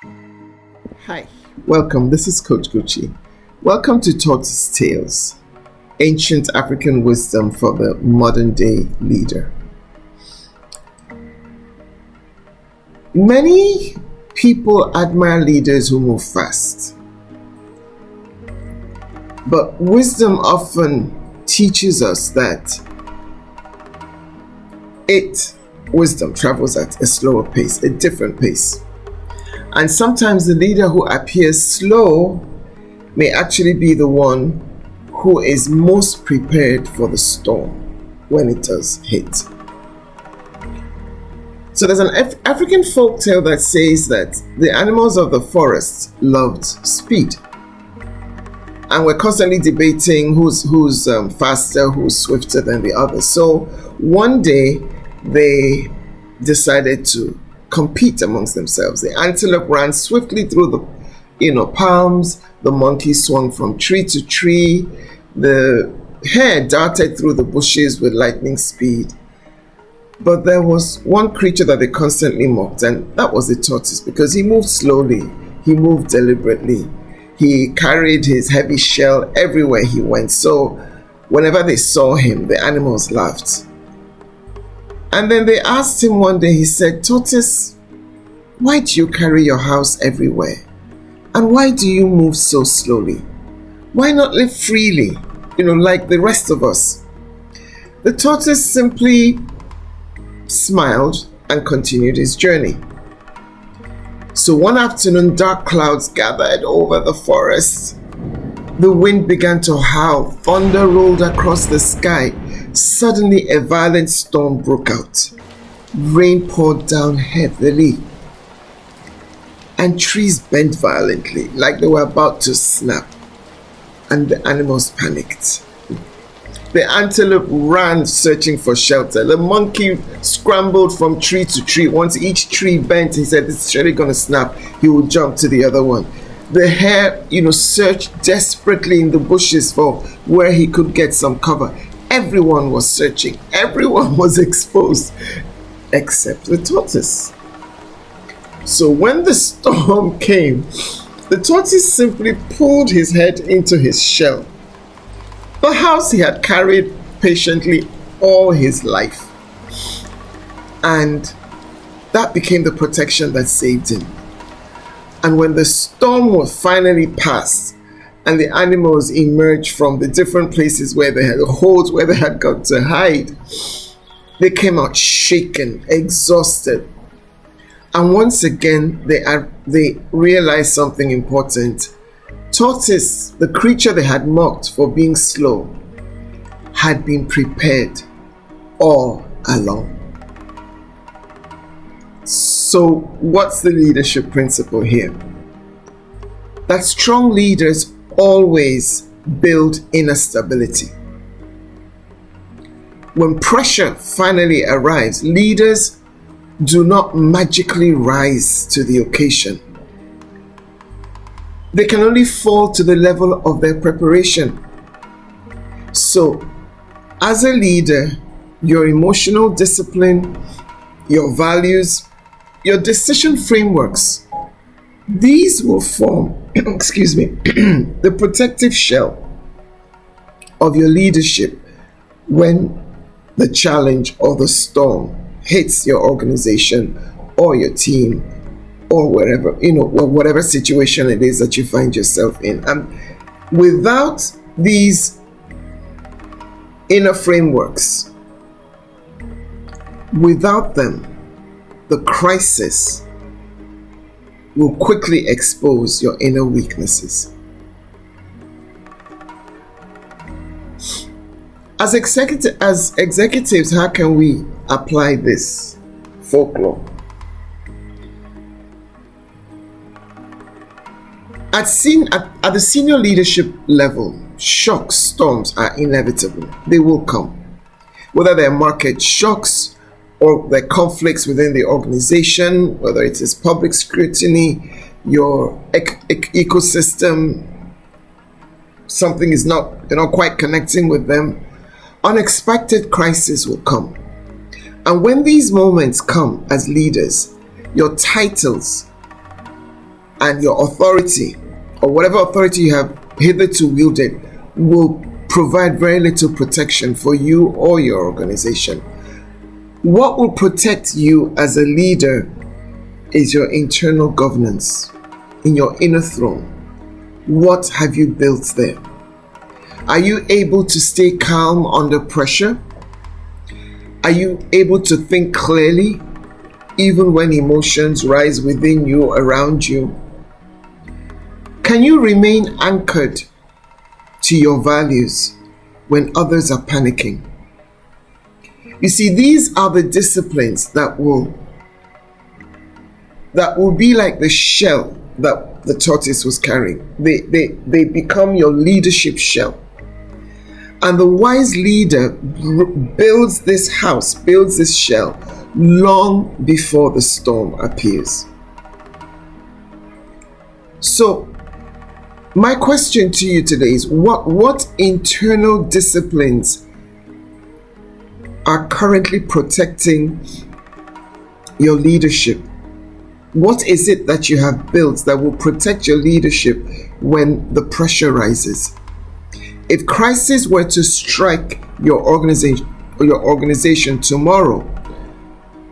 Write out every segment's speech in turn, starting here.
Hi, welcome. This is Coach Gucci. Welcome to Tortoise Tales, ancient African wisdom for the modern day leader. Many people admire leaders who move fast, but wisdom often teaches us that wisdom travels at a slower pace, a different pace. And sometimes the leader who appears slow may actually be the one who is most prepared for the storm when it does hit. So there's an African folk tale that says that the animals of the forest loved speed. And we're constantly debating who's faster, who's swifter than the other. So one day they decided to compete amongst themselves. The antelope ran swiftly through the palms. The monkey swung from tree to tree. The hare darted through the bushes with lightning speed. But there was one creature that they constantly mocked, and that was the tortoise, because he moved slowly, he moved deliberately, he carried his heavy shell everywhere he went. So whenever they saw him, the animals laughed. And then they asked him one day, he said, "Tortoise, why do you carry your house everywhere? And why do you move so slowly? Why not live freely, like the rest of us?" The tortoise simply smiled and continued his journey. So one afternoon, dark clouds gathered over the forest. The wind began to howl, thunder rolled across the sky. Suddenly, a violent storm broke out. Rain poured down heavily, and trees bent violently, like they were about to snap, and the animals panicked. The antelope ran searching for shelter. The monkey scrambled from tree to tree. Once each tree bent, he said, "It's surely going to snap." He would jump to the other one. The hare, searched desperately in the bushes for where he could get some cover. Everyone was searching. Everyone was exposed, except the tortoise. So when the storm came, the tortoise simply pulled his head into his shell, the house he had carried patiently all his life. And that became the protection that saved him. And when the storm was finally past and the animals emerged from the different places where they had holes where they had got to hide, they came out shaken, exhausted. And once again, they realized something important. Tortoise, the creature they had mocked for being slow, had been prepared all along. So what's the leadership principle here? That strong leaders always build inner stability. When pressure finally arrives, leaders do not magically rise to the occasion. They can only fall to the level of their preparation. So, as a leader, your emotional discipline, your values, your decision frameworks, these will form, the protective shell of your leadership when the challenge or the storm hits your organization or your team or wherever, whatever situation it is that you find yourself in. And without these inner frameworks, without them, the crisis will quickly expose your inner weaknesses. As executives, how can we apply this folklore? At the senior leadership level, shocks, storms are inevitable. They will come. Whether they're market shocks or they're conflicts within the organization, whether it is public scrutiny, your ecosystem, something is not, you're not quite connecting with them, unexpected crises will come. And when these moments come as leaders, your titles and your authority, or whatever authority you have hitherto wielded, will provide very little protection for you or your organization. What will protect you as a leader is your internal governance, in your inner throne. What have you built there? Are you able to stay calm under pressure? Are you able to think clearly even when emotions rise within you, around you? Can you remain anchored to your values when others are panicking? You see, these are the disciplines that will be like the shell that the tortoise was carrying. They become your leadership shell. And the wise leader builds this house, builds this shell long before the storm appears. So, my question to you today is, what internal disciplines are currently protecting your leadership? What is it that you have built that will protect your leadership when the pressure rises? If crisis were to strike your organization tomorrow,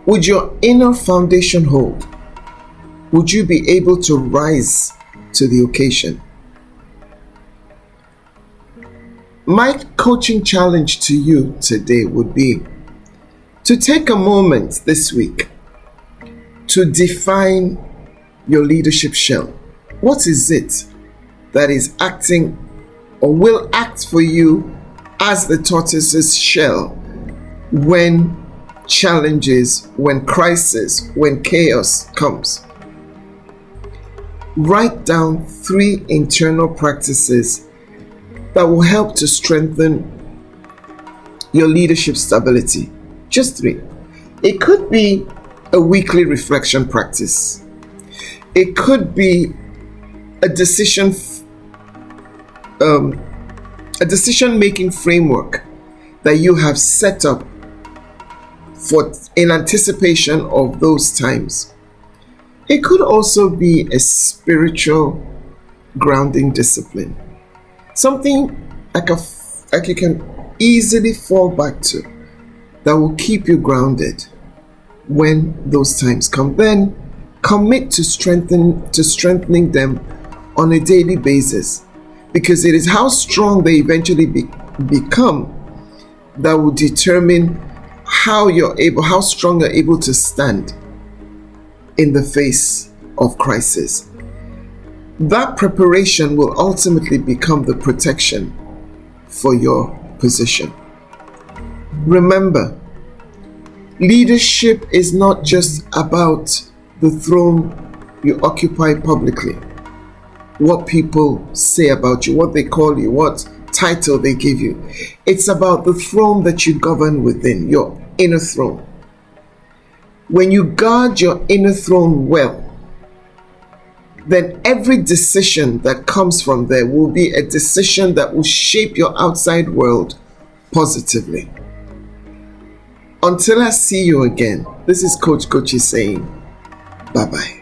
would your inner foundation hold? Would you be able to rise to the occasion? My coaching challenge to you today would be to take a moment this week to define your leadership shell. What is it that is acting or will act for you as the tortoise's shell when challenges, when crisis, when chaos comes? Write down 3 internal practices that will help to strengthen your leadership stability. Just 3. It could be a weekly reflection practice. It could be a decision-making framework that you have set up in anticipation of those times. It could also be a spiritual grounding discipline. Something like you can easily fall back to that will keep you grounded when those times come. Then commit to strengthening them on a daily basis, because it is how strong they eventually become that will determine how strong you're able to stand in the face of crisis. That preparation will ultimately become the protection for your position. Remember, leadership is not just about the throne you occupy publicly, what people say about you, what they call you, what title they give you. It's about the throne that you govern within, your inner throne. When you guard your inner throne well, then every decision that comes from there will be a decision that will shape your outside world positively. Until I see you again, this is Coach Kochi saying bye-bye.